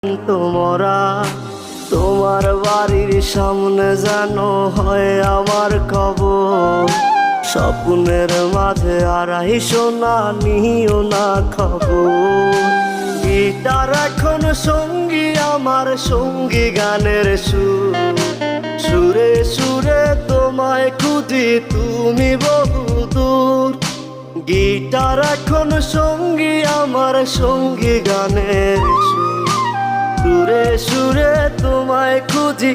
তোমরা তোমার বাড়ির সামনে যেন হয় আমার কবর। স্বপ্নের মাঝে আড়াইশো না নিও না খবর। গিটার এখন সঙ্গী আমার, সঙ্গী গানের সুর। সুরে সুরে তোমায় খুঁজি তুমি বহুদূর। গিটার এখন সঙ্গী আমার, সঙ্গী গানের সুর। সুরে সুরে তোমায় খুঁজি